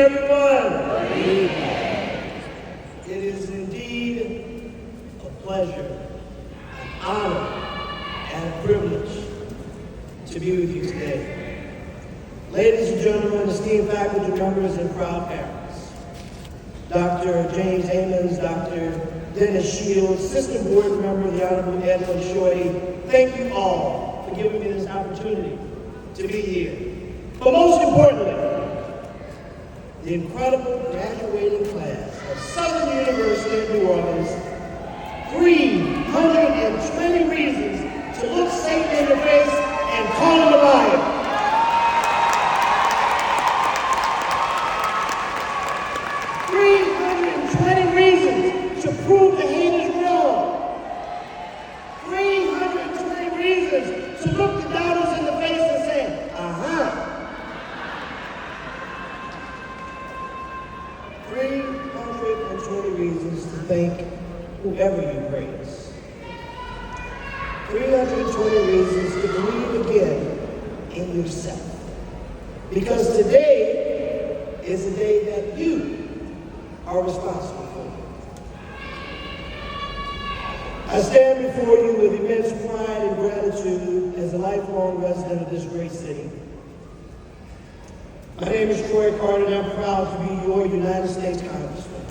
everyone. Good evening. It is indeed a pleasure, an honor, and a privilege to be with you today. Ladies and gentlemen, esteemed faculty members and proud parents, Dr. James Amons, Dr. Dennis Shields, Assistant Board Member, the Honorable Edwin Shorty, thank you all for giving me this opportunity to be here. But most importantly, the incredible graduating class of Southern University in New Orleans, 320 reasons to look Satan in the face and call him a liar. 320 reasons to prove the haters wrong. 320 reasons to look the doubters in the face and say, aha. 320 reasons to thank whoever you praise. 320 reasons to believe again in yourself. Because today is the day that you are responsible for. I stand before you with immense pride and gratitude as a lifelong resident of this great city. My name is Troy Carter, and I'm proud to be your United States Congressman.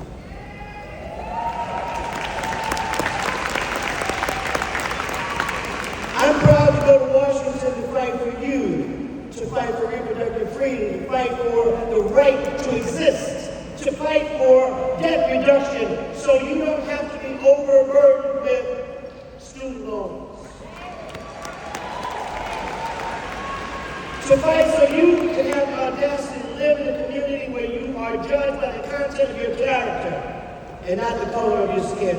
I'm proud to go to Washington to fight for you, to fight for reproductive freedom, to fight for the right to exist, to fight for debt reduction so you don't have to be overburdened with student loans. To fight so you can have the audacity to live in a community where you are judged by the content of your character and not the color of your skin.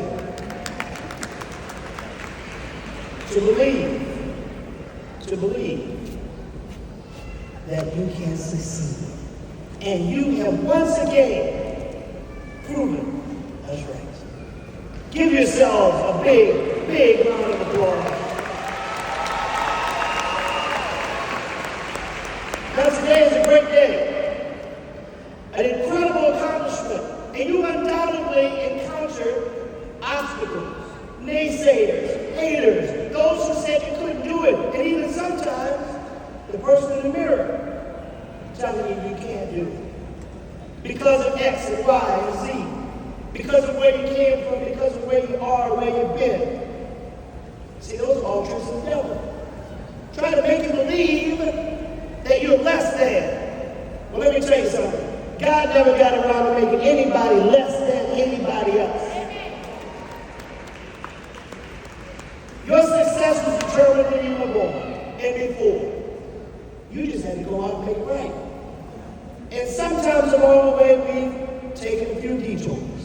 To believe that you can succeed. And you have once again proven us right. Give yourselves a big, big round of applause. Now today is a great day, an incredible accomplishment, and you undoubtedly encountered obstacles, naysayers, haters, those who said you couldn't do it, and even sometimes the person in the mirror telling you you can't do it because of X and Y and Z, because of where you came from, because of where you are, where you've been. See, those are all tricks of the devil. Trying to make you believe that you're less than. Well, let me tell you something. God never got around to making anybody less than anybody else. Your success was determined when you were born and before. You just had to go out and make it right. And sometimes along the way, we've taken a few detours.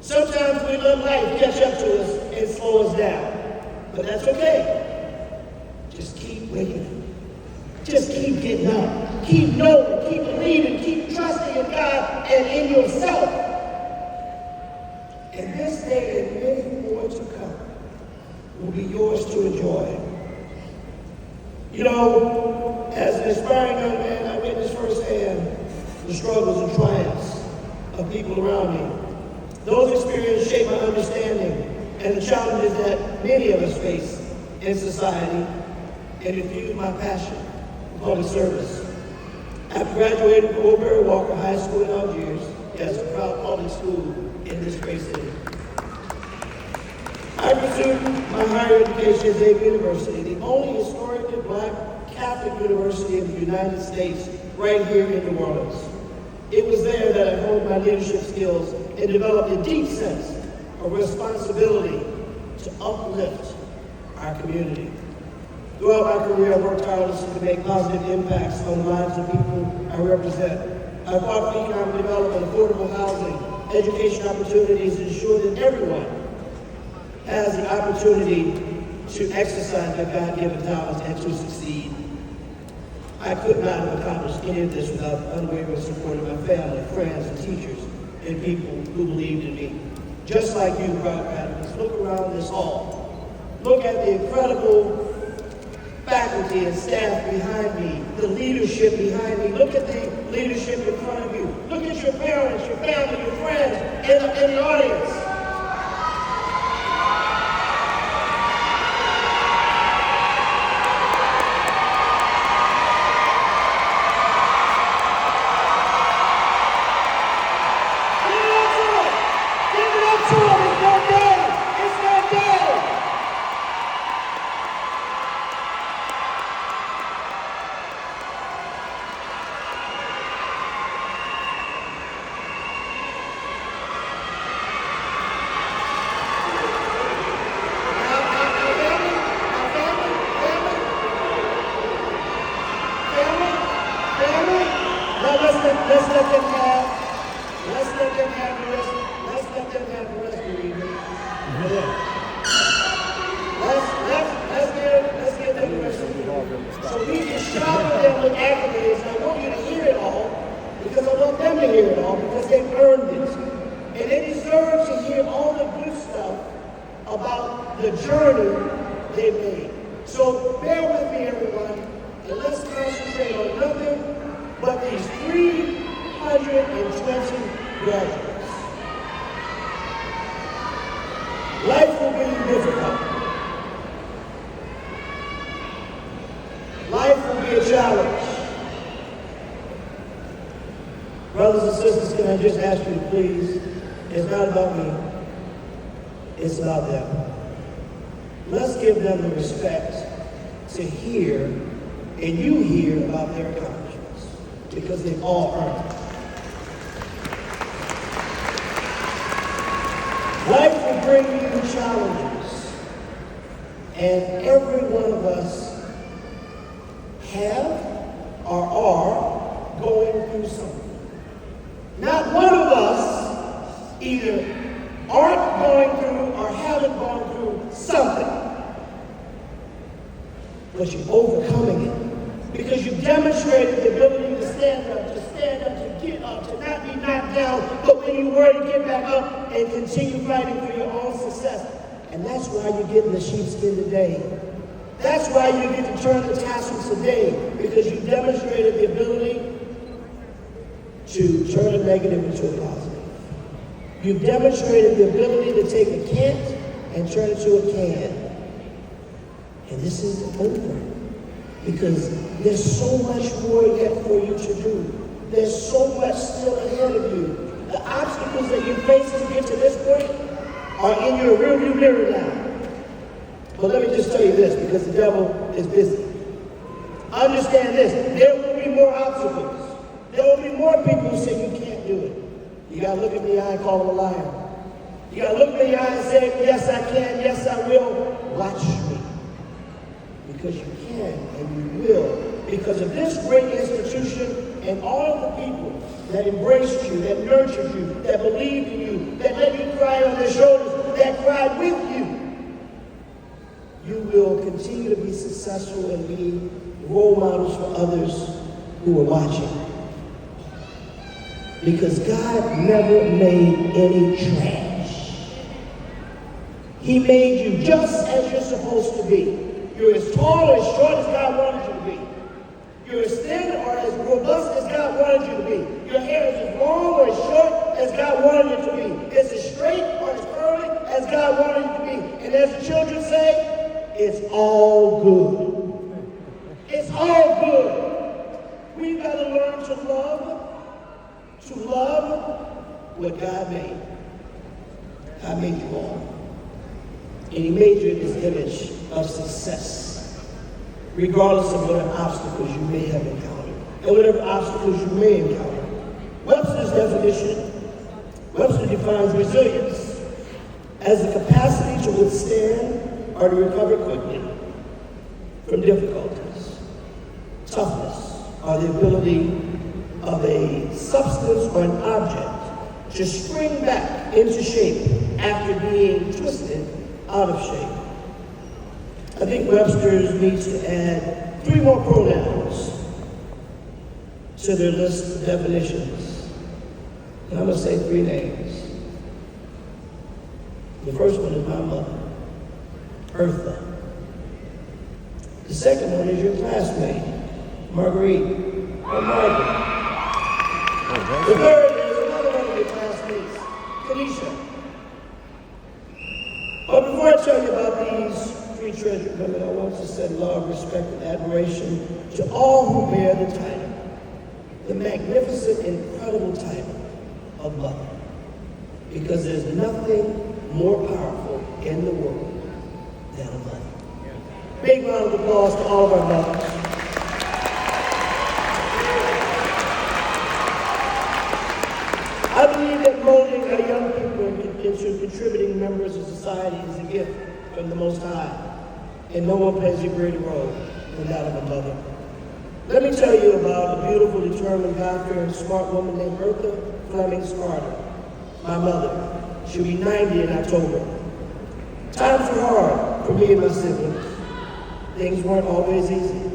Sometimes we let life catch up to us and slow us down. But that's okay. Just keep waking up. Just keep getting up. Keep knowing, keep believing, keep trusting in God and in yourself. And this day and many more to come will be yours to enjoy. You know, as an aspiring young man, I witnessed firsthand the struggles and triumphs of people around me. Those experiences shape my understanding and the challenges that many of us face in society and infuse my passion for public service. After graduating from Woodbury Walker High School in Algiers, yes, a proud public school in this great city, I pursued my higher education at Xavier University, the only historically Black Catholic university in the United States, right here in New Orleans. It was there that I honed my leadership skills and developed a deep sense of responsibility to uplift our community. Throughout my career, I worked tirelessly to make positive impacts on the lives of people I represent. I fought for economic development, affordable housing, education opportunities, to ensure that everyone has the opportunity to exercise their God-given talents and to succeed. I could not have accomplished any of this without the unwavering support of my family, friends, and teachers, and people who believed in me. Just like you, proud graduates, look around this hall. Look at the incredible faculty and staff behind me, the leadership behind me. Look at the leadership in front of you. Look at your parents, your family, your friends in the audience. Brothers and sisters, can I just ask you to please, it's not about me, it's about them. Let's give them the respect to hear, and you hear about their accomplishments, because they've all earned it. Life will bring you challenges, and every one of us have or are going through something. Not one of us either aren't going through or haven't gone through something. But you're overcoming it because you've demonstrated the ability to stand up, to get up, to not be knocked down, but when you were to get back up and continue fighting for your own success. And that's why you're getting the sheepskin today. That's why you get to turn the tassels today, because you demonstrated the ability to turn a negative into a positive. You've demonstrated the ability to take a can't and turn it to a can. And this isn't over, because there's so much more yet for you to do. There's so much still ahead of you. The obstacles that you face to get to this point are in your rearview mirror now. But let me just tell you this, because the devil is busy. Understand this, there will be more obstacles. There will be more people who say you can't do it. You got to look at me in the eye and call them a liar. You got to look me in the eye and say, yes, I can, yes, I will. Watch me. Because you can and you will. Because of this great institution and all of the people that embraced you, that nurtured you, that believed in you, that let you cry on their shoulders, that cried with you, you will continue to be successful and be role models for others who are watching. Because God never made any trash. He made you just as you're supposed to be. You're as tall or as short as God wanted you to be. You're as thin or as robust as God wanted you to be. Your hair is as long or as short as God wanted it to be. It's as straight or as curly as God wanted it to be. And as the children say, it's all good. It's all good. We've got to learn to love what God made. God made you all. And He made you in His image of success, regardless of whatever obstacles you may have encountered, and whatever obstacles you may encounter. Webster's definition, Webster defines resilience as the capacity to withstand or to recover quickly from difficulties. Toughness, or the ability of a substance or an object to spring back into shape after being twisted out of shape. I think Webster's needs to add 3 more pronouns to their list of definitions. And I'm going to say 3 names. The first one is my mother, Eartha. The second one is your classmate, Marguerite, or Margaret. The third is another one of your classmates, Kanisha. But before I tell you about these three treasured women, I want to send love, respect, and admiration to all who bear the title, the magnificent, incredible title of mother. Because there's nothing more powerful in the world than a mother. Big round of applause to all of our mothers. I believe that molding our young people into contributing members of society is a gift from the Most High, and no one plays a greater role than that of a mother. Let me tell you about a beautiful, determined, God-fearing, smart woman named Bertha Fleming Carter, my mother. She'll be 90 in October. Times were hard for me and my siblings. Things weren't always easy.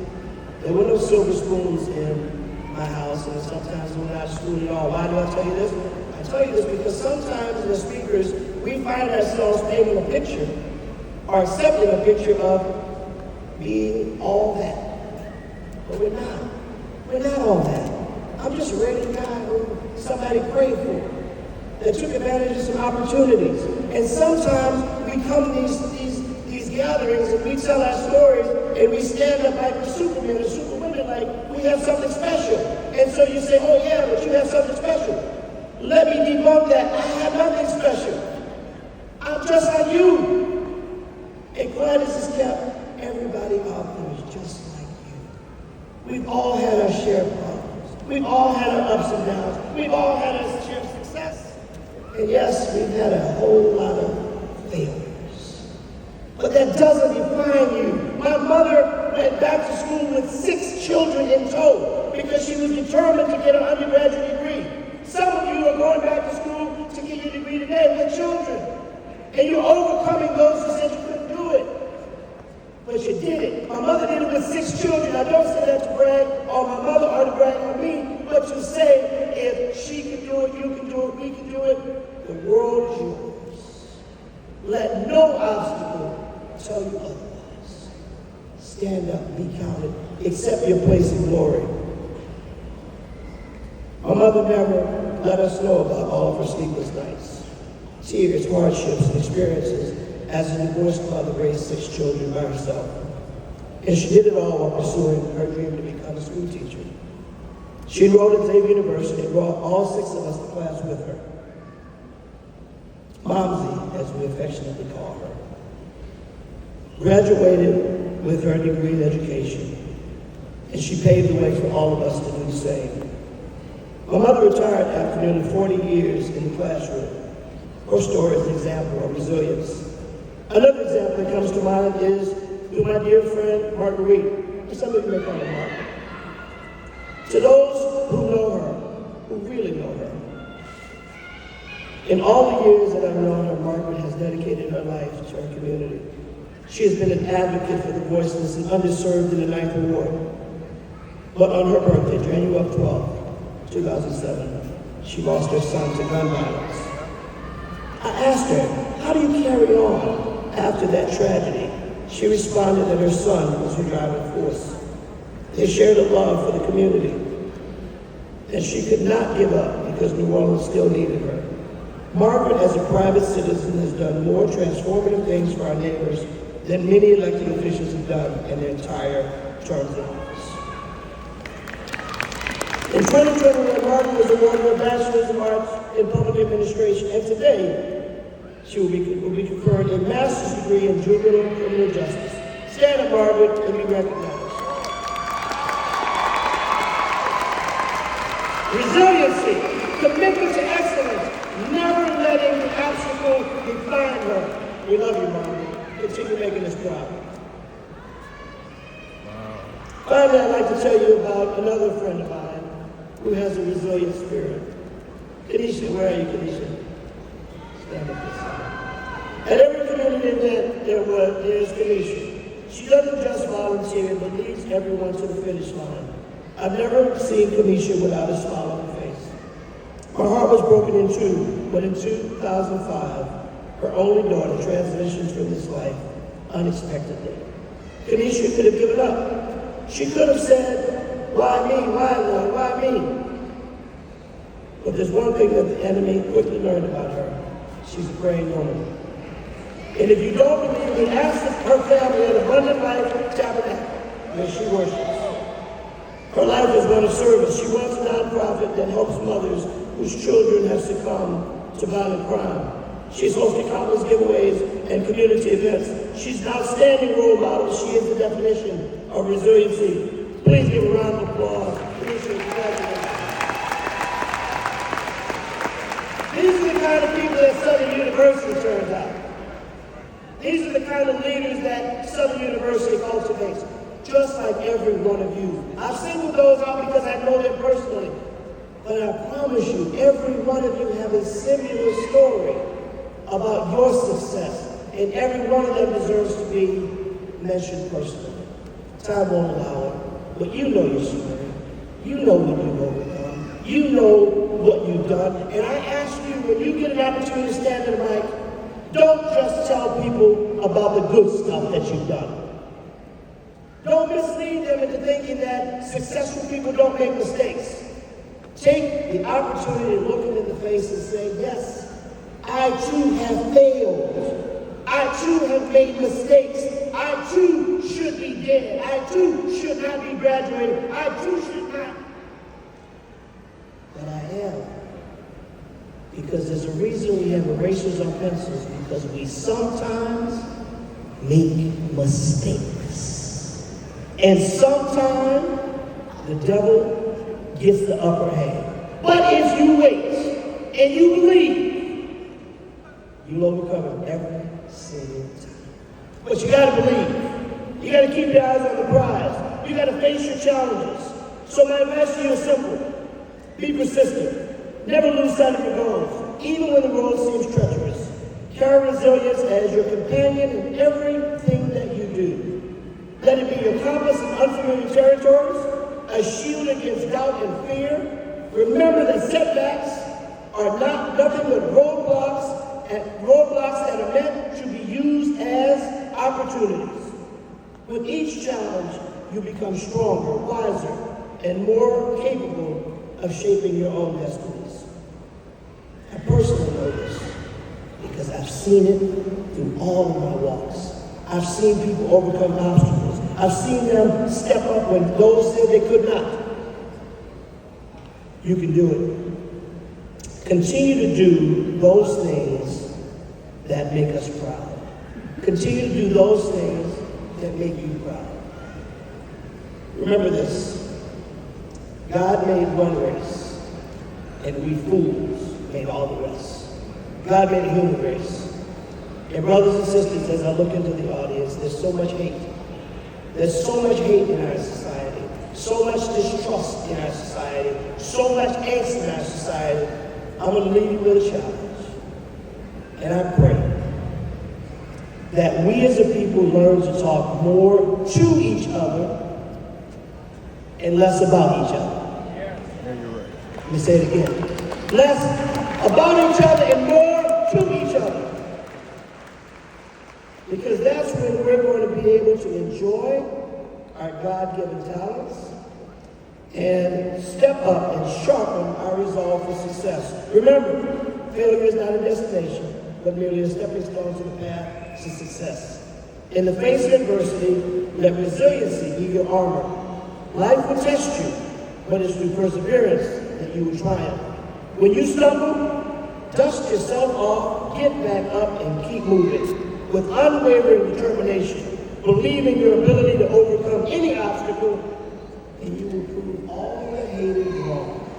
There were no silver spoons in my house, and sometimes we were not school at all. Why do I tell you this? I tell you this because sometimes as speakers, we find ourselves painting a picture or accepting a picture of being all that. But we're not. We're not all that. I'm just a regular guy who somebody prayed for, that took advantage of some opportunities. And sometimes we come to these gatherings and we tell our stories and we stand up like the Superman or Superwomen, like we have something special. And so you say, oh yeah, but you have something special. Let me debunk that. I have nothing special. I'm just like you. And quiet as it's kept, everybody out there is just like you. We've all had our share of problems. We've all had our ups and downs. We've all had our share of success. And yes, we've had a whole lot of failures. But that doesn't define you. My mother went back to school with 6 children in tow because she was determined to get an undergraduate degree. Some of you are going back to school to get your degree today with children. And you're overcoming those who said you couldn't do it. But you did it. My mother did it with 6 children. I don't say that to brag on my mother or to brag on me, but to say if she can do it, you can do it, we can do it, the world is yours. Let no obstacle tell you otherwise. Stand up, be counted, accept your place in glory. My mother never let us know about all of her sleepless nights, tears, hardships, and experiences as a divorced mother raised 6 children by herself. And she did it all while pursuing her dream to become a school teacher. She enrolled at Xavier University and brought all 6 of us to class with her. Momsy, as we affectionately call her. Graduated with her degree in education, and she paved the way for all of us to do the same. My mother retired after nearly 40 years in the classroom. Her story is an example of resilience. Another example that comes to mind is through my dear friend, Marguerite. And some of you may call her Margaret. To those who know her, who really know her, in all the years that I've known her, Margaret has dedicated her life to her community. She has been an advocate for the voiceless and underserved in the 9th Ward. But on her birthday, January 12, 2007, she lost her son to gun violence. I asked her, how do you carry on after that tragedy? She responded that her son was her driving force. They shared a love for the community, and she could not give up because New Orleans still needed her. Margaret, as a private citizen, has done more transformative things for our neighbors than many elected officials have done in their entire terms of office. In 2021, Margaret was awarded her Bachelor's of Arts in Public Administration, and today she will be conferred a master's degree in juvenile criminal justice. Stand up, Margaret, and be recognized. Resiliency, commitment to excellence, never letting the obstacle define her. We love you, Margaret. Continue making us proud. Wow. Finally, I'd like to tell you about another friend of mine who has a resilient spirit. Kanisha, where are you, Kanisha? Stand up this side. At every community event there's Kanisha. She doesn't just volunteer, but leads everyone to the finish line. I've never seen Kanisha without a smile on her face. Her heart was broken in two when in 2005, her only daughter transitioned from this life unexpectedly. Kenesha could have given up. She could have said, why me? Why, Lord? Why me? But there's one thing that the enemy quickly learned about her. She's a praying woman. And if you don't believe me, ask her family at Abundant Life Tabernacle, where she worships. Her life is one of service. She runs a nonprofit that helps mothers whose children have succumbed to violent crime. She's hosted countless giveaways and community events. She's an outstanding role model. She is the definition of resiliency. Please give a round of applause. These are the kind of people that Southern University turns out. These are the kind of leaders that Southern University cultivates, just like every one of you. I've singled those out because I know them personally. But I promise you, every one of you have a similar story about your success, and every one of them deserves to be mentioned personally. Time won't allow it, but you know your story. You know what you've overcome. You know what you've done. And I ask you, when you get an opportunity to stand in the mic, don't just tell people about the good stuff that you've done. Don't mislead them into thinking that successful people don't make mistakes. Take the opportunity to look them in the face and say, yes, I too have failed. I too have made mistakes. I too should be dead. I too should not be graduating. I too should not. But I am. Because there's a reason we have erasers or pencils, because we sometimes make mistakes. And sometimes the devil gets the upper hand. But if you wait and you believe, you'll overcome it every single time. But you gotta believe. You gotta keep your eyes on the prize. You gotta face your challenges. So my advice to you is simple. Be persistent. Never lose sight of your goals, even when the road seems treacherous. Carry resilience as your companion in everything that you do. Let it be your compass in unfamiliar territories, a shield against doubt and fear. Remember that setbacks are nothing but roadblocks that are meant to be used as opportunities. With each challenge, you become stronger, wiser, and more capable of shaping your own destinies. I personally know this because I've seen it through all of my walks. I've seen people overcome obstacles. I've seen them step up when those said they could not. You can do it. Continue to do those things that make us proud. Continue to do those things that make you proud. Remember this. God made one race, and we fools made all the rest. God made a human race. And brothers and sisters, as I look into the audience, there's so much hate. There's so much hate in our society, so much distrust in our society, so much angst in our society. I'm going to leave you with a challenge. And I pray that we as a people learn to talk more to each other and less about each other. Let me say it again. Less about each other and more to each other. Because that's when we're going to be able to enjoy our God-given talents and step up and sharpen our resolve for success. Remember, failure is not a destination, but merely a stepping stone to the path to success. In the face of adversity, let resiliency be your armor. Life will test you, but it's through perseverance that you will triumph. When you stumble, dust yourself off, get back up, and keep moving. With unwavering determination, believe in your ability to overcome any obstacle, and you will prove all the haters wrong.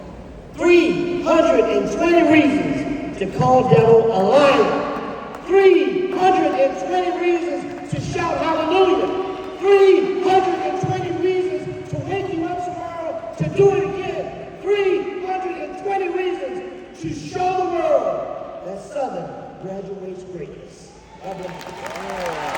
320 reasons to call devil a liar. 320 reasons to shout hallelujah. 320 reasons to wake you up tomorrow to do it again. 320 reasons to show the world that Southern graduates greatness. God bless you.